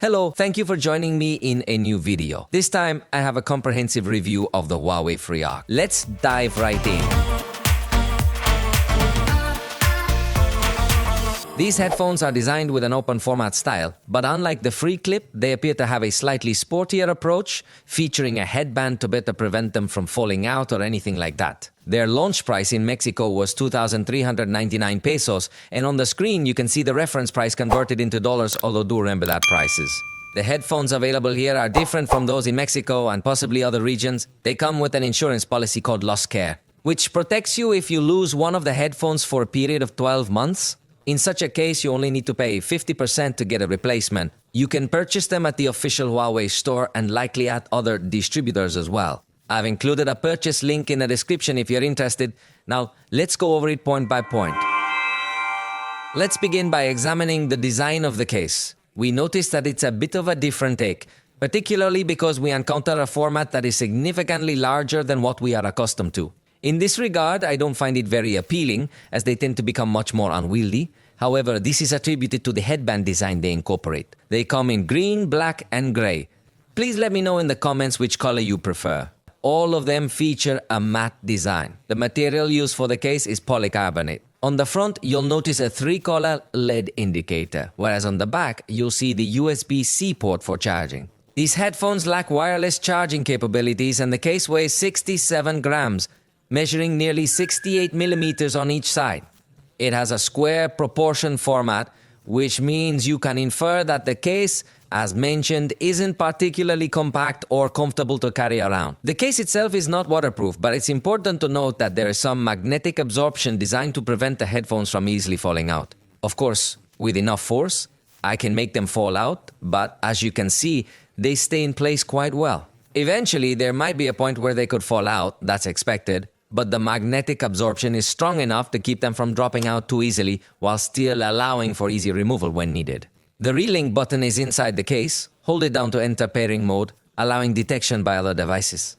Hello, thank you for joining me in a new video. This time, I have a comprehensive review of the HUAWEI FreeArc. Let's dive right in. These headphones are designed with an open format style, but unlike the Free Clip, they appear to have a slightly sportier approach, featuring a headband to better prevent them from falling out or anything like that. Their launch price in Mexico was 2,399 pesos, and on the screen you can see the reference price converted into dollars, although do remember that prices. The headphones available here are different from those in Mexico and possibly other regions. They come with an insurance policy called Loss Care, which protects you if you lose one of the headphones for a period of 12 months. In such a case, you only need to pay 50% to get a replacement. You can purchase them at the official Huawei store and likely at other distributors as well. I've included a purchase link in the description if you're interested. Now, let's go over it point by point. Let's begin by examining the design of the case. We notice that it's a bit of a different take, particularly because we encounter a format that is significantly larger than what we are accustomed to. In this regard, I don't find it very appealing, as they tend to become much more unwieldy. However, this is attributed to the headband design they incorporate. They come in green, black, and gray. Please let me know in the comments which color you prefer. All of them feature a matte design. The material used for the case is polycarbonate. On the front, you'll notice a 3-color LED indicator, whereas on the back, you'll see the USB-C port for charging. These headphones lack wireless charging capabilities, and the case weighs 67 grams, measuring nearly 68 millimeters on each side. It has a square proportion format, which means you can infer that the case, as mentioned, isn't particularly compact or comfortable to carry around. The case itself is not waterproof, but it's important to note that there is some magnetic absorption designed to prevent the headphones from easily falling out. Of course, with enough force, I can make them fall out, but as you can see, they stay in place quite well. Eventually, there might be a point where they could fall out, that's expected, but the magnetic absorption is strong enough to keep them from dropping out too easily while still allowing for easy removal when needed. The relink button is inside the case. Hold it down to enter pairing mode, allowing detection by other devices.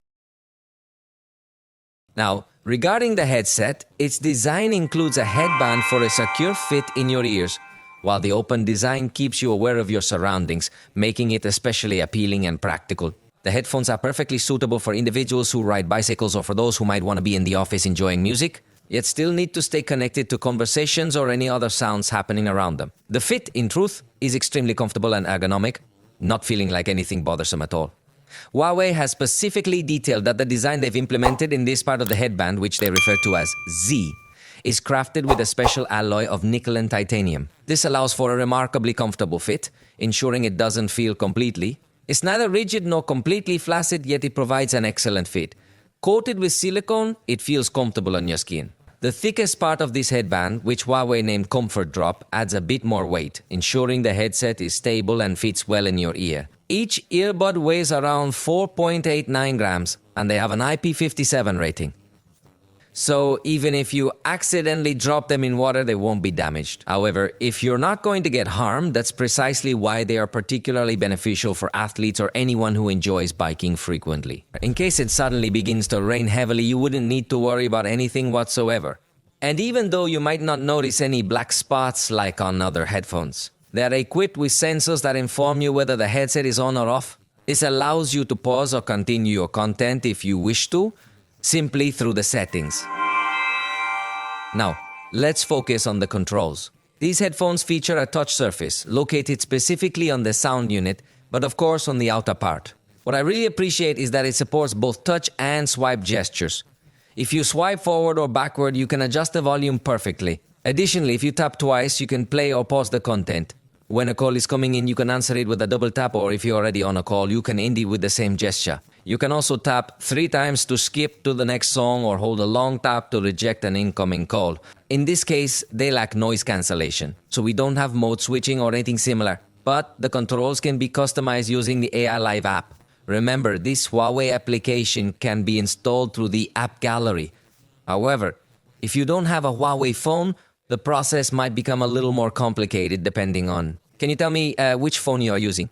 Now, regarding the headset, its design includes a headband for a secure fit in your ears, while the open design keeps you aware of your surroundings, making it especially appealing and practical. The headphones are perfectly suitable for individuals who ride bicycles or for those who might want to be in the office enjoying music, yet still need to stay connected to conversations or any other sounds happening around them. The fit, in truth, is extremely comfortable and ergonomic, not feeling like anything bothersome at all. Huawei has specifically detailed that the design they've implemented in this part of the headband, which they refer to as Z, is crafted with a special alloy of nickel and titanium. This allows for a remarkably comfortable fit, ensuring it doesn't feel completely. It's neither rigid nor completely flaccid, yet it provides an excellent fit. Coated with silicone, it feels comfortable on your skin. The thickest part of this headband, which Huawei named Comfort Drop, adds a bit more weight, ensuring the headset is stable and fits well in your ear. Each earbud weighs around 4.89 grams, and they have an IP57 rating. So even if you accidentally drop them in water, they won't be damaged. However, if you're not going to get harmed, that's precisely why they are particularly beneficial for athletes or anyone who enjoys biking frequently. In case it suddenly begins to rain heavily, you wouldn't need to worry about anything whatsoever. And even though you might not notice any black spots like on other headphones, they are equipped with sensors that inform you whether the headset is on or off. This allows you to pause or continue your content if you wish to, simply through the settings. Now, let's focus on the controls. These headphones feature a touch surface, located specifically on the sound unit, but of course on the outer part. What I really appreciate is that it supports both touch and swipe gestures. If you swipe forward or backward, you can adjust the volume perfectly. Additionally, if you tap twice, you can play or pause the content. When a call is coming in, you can answer it with a double tap, or if you're already on a call, you can end it with the same gesture. You can also tap 3 times to skip to the next song or hold a long tap to reject an incoming call. In this case, they lack noise cancellation, so we don't have mode switching or anything similar, but the controls can be customized using the AI Live app. Remember, this Huawei application can be installed through the app gallery. However, if you don't have a Huawei phone, the process might become a little more complicated depending on... Can you tell me which phone you are using?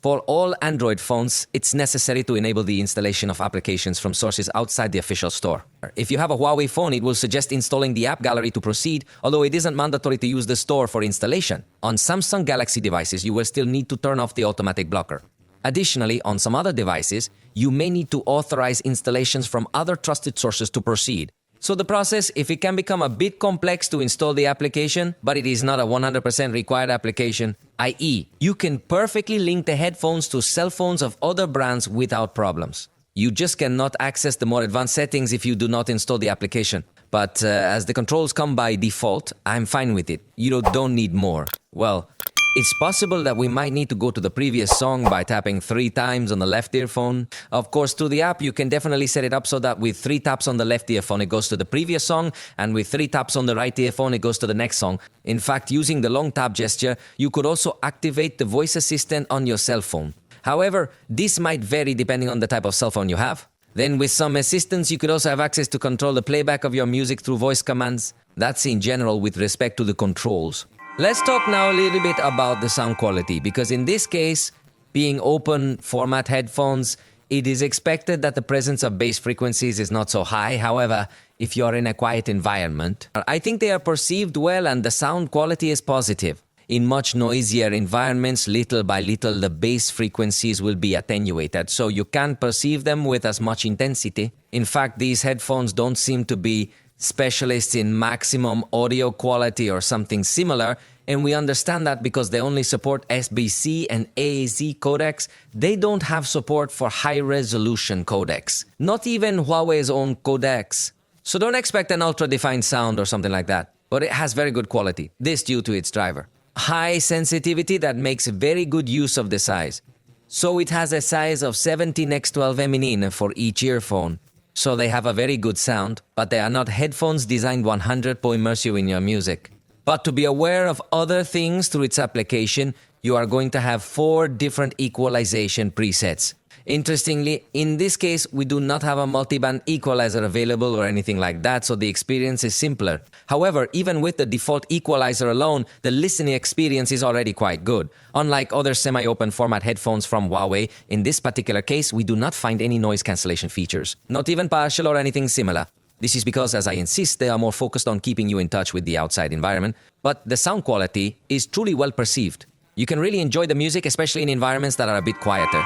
For all Android phones, it's necessary to enable the installation of applications from sources outside the official store. If you have a Huawei phone, it will suggest installing the app gallery to proceed, although it isn't mandatory to use the store for installation. On Samsung Galaxy devices, you will still need to turn off the automatic blocker. Additionally, on some other devices, you may need to authorize installations from other trusted sources to proceed. So the process, if it can become a bit complex to install the application, but it is not a 100% required application, i.e., you can perfectly link the headphones to cell phones of other brands without problems. You just cannot access the more advanced settings if you do not install the application. But as the controls come by default, I'm fine with it. You don't need more. Well, it's possible that we might need to go to the previous song by tapping 3 times on the left earphone. Of course, through the app, you can definitely set it up so that with 3 taps on the left earphone, it goes to the previous song, and with 3 taps on the right earphone, it goes to the next song. In fact, using the long tap gesture, you could also activate the voice assistant on your cell phone. However, this might vary depending on the type of cell phone you have. Then with some assistance, you could also have access to control the playback of your music through voice commands. That's in general with respect to the controls. Let's talk now a little bit about the sound quality, because in this case, being open format headphones, it is expected that the presence of bass frequencies is not so high. However, if you're in a quiet environment, I think they are perceived well and the sound quality is positive. In much noisier environments, little by little, the bass frequencies will be attenuated, so you can't perceive them with as much intensity. In fact, these headphones don't seem to be specialists in maximum audio quality or something similar, and we understand that because they only support SBC and AAC codecs. They don't have support for high-resolution codecs, not even Huawei's own codecs. So don't expect an ultra-defined sound or something like that, but it has very good quality, this due to its driver. High sensitivity that makes very good use of the size. So it has a size of 17x12 for each earphone. So they have a very good sound, but they are not headphones designed 100% to immerse you in your music. But to be aware of other things through its application, you are going to have 4 different equalization presets. Interestingly, in this case, we do not have a multiband equalizer available or anything like that, so the experience is simpler. However, even with the default equalizer alone, the listening experience is already quite good. Unlike other semi-open format headphones from Huawei, in this particular case, we do not find any noise cancellation features, not even partial or anything similar. This is because, as I insist, they are more focused on keeping you in touch with the outside environment, but the sound quality is truly well perceived. You can really enjoy the music, especially in environments that are a bit quieter.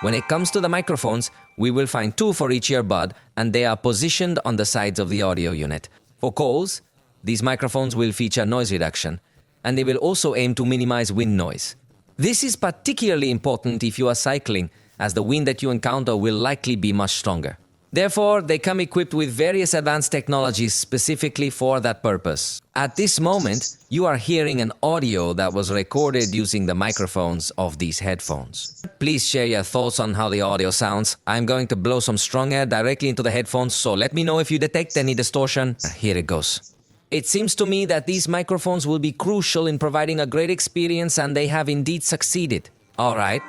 When it comes to the microphones, we will find 2 for each earbud, and they are positioned on the sides of the audio unit. For calls, these microphones will feature noise reduction, and they will also aim to minimize wind noise. This is particularly important if you are cycling, as the wind that you encounter will likely be much stronger. Therefore, they come equipped with various advanced technologies specifically for that purpose. At this moment, you are hearing an audio that was recorded using the microphones of these headphones. Please share your thoughts on how the audio sounds. I'm going to blow some strong air directly into the headphones, so let me know if you detect any distortion. Here it goes. It seems to me that these microphones will be crucial in providing a great experience, and they have indeed succeeded. All right.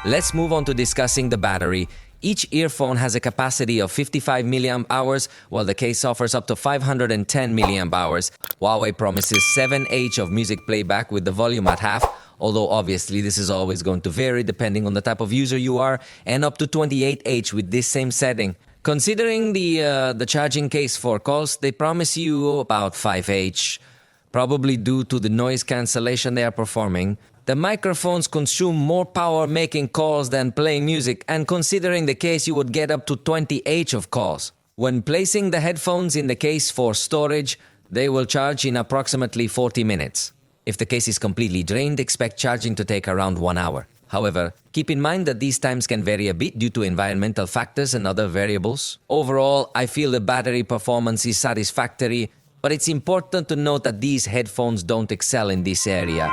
Let's move on to discussing the battery. Each earphone has a capacity of 55 milliamp hours, while the case offers up to 510 milliamp hours. Huawei promises 7H of music playback with the volume at half, although obviously this is always going to vary depending on the type of user you are, and up to 28H with this same setting. Considering the charging case for calls, they promise you about 5H, probably due to the noise cancellation they are performing. The microphones consume more power making calls than playing music, and considering the case, you would get up to 20H of calls. When placing the headphones in the case for storage, they will charge in approximately 40 minutes. If the case is completely drained, expect charging to take around 1 hour. However, keep in mind that these times can vary a bit due to environmental factors and other variables. Overall, I feel the battery performance is satisfactory, but it's important to note that these headphones don't excel in this area.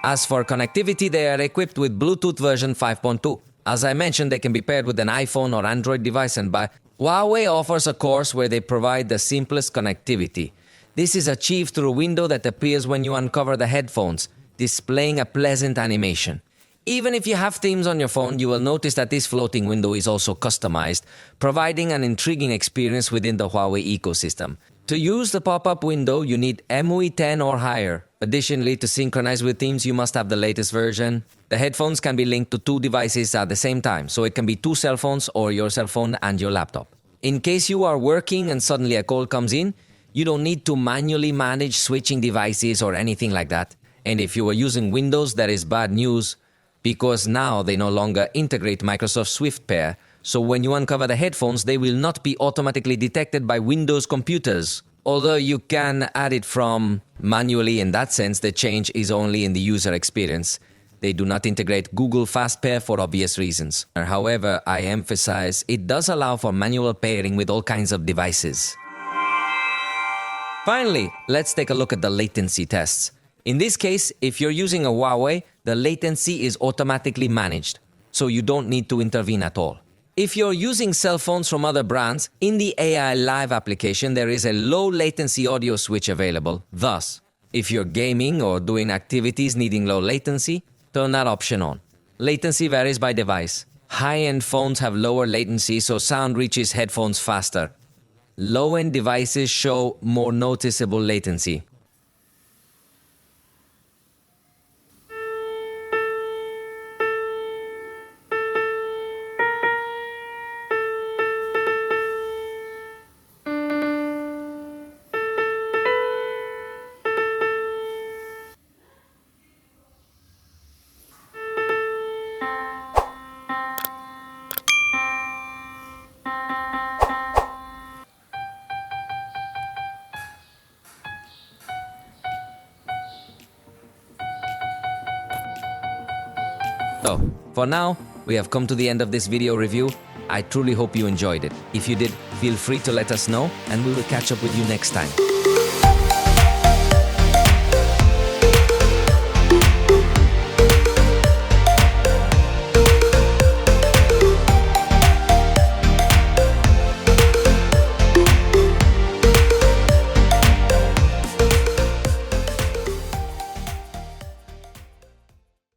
As for connectivity, they are equipped with Bluetooth version 5.2. As I mentioned, they can be paired with an iPhone or Android device, and Huawei offers a course where they provide the simplest connectivity. This is achieved through a window that appears when you uncover the headphones, displaying a pleasant animation. Even if you have themes on your phone, you will notice that this floating window is also customized, providing an intriguing experience within the Huawei ecosystem. To use the pop-up window, you need MUI 10 or higher. Additionally, to synchronize with Teams, you must have the latest version. The headphones can be linked to 2 devices at the same time, so it can be 2 cell phones or your cell phone and your laptop. In case you are working and suddenly a call comes in, you don't need to manually manage switching devices or anything like that. And if you are using Windows, that is bad news, because now they no longer integrate Microsoft Swift Pair. So when you uncover the headphones, they will not be automatically detected by Windows computers. Although you can add it from manually, in that sense, the change is only in the user experience. They do not integrate Google Fast Pair for obvious reasons. However, I emphasize, it does allow for manual pairing with all kinds of devices. Finally, let's take a look at the latency tests. In this case, if you're using a Huawei, the latency is automatically managed, so you don't need to intervene at all. If you're using cell phones from other brands, in the AI Live application, there is a low latency audio switch available. Thus, if you're gaming or doing activities needing low latency, turn that option on. Latency varies by device. High-end phones have lower latency, so sound reaches headphones faster. Low-end devices show more noticeable latency. So, for now, we have come to the end of this video review. I truly hope you enjoyed it. If you did, feel free to let us know, and we will catch up with you next time.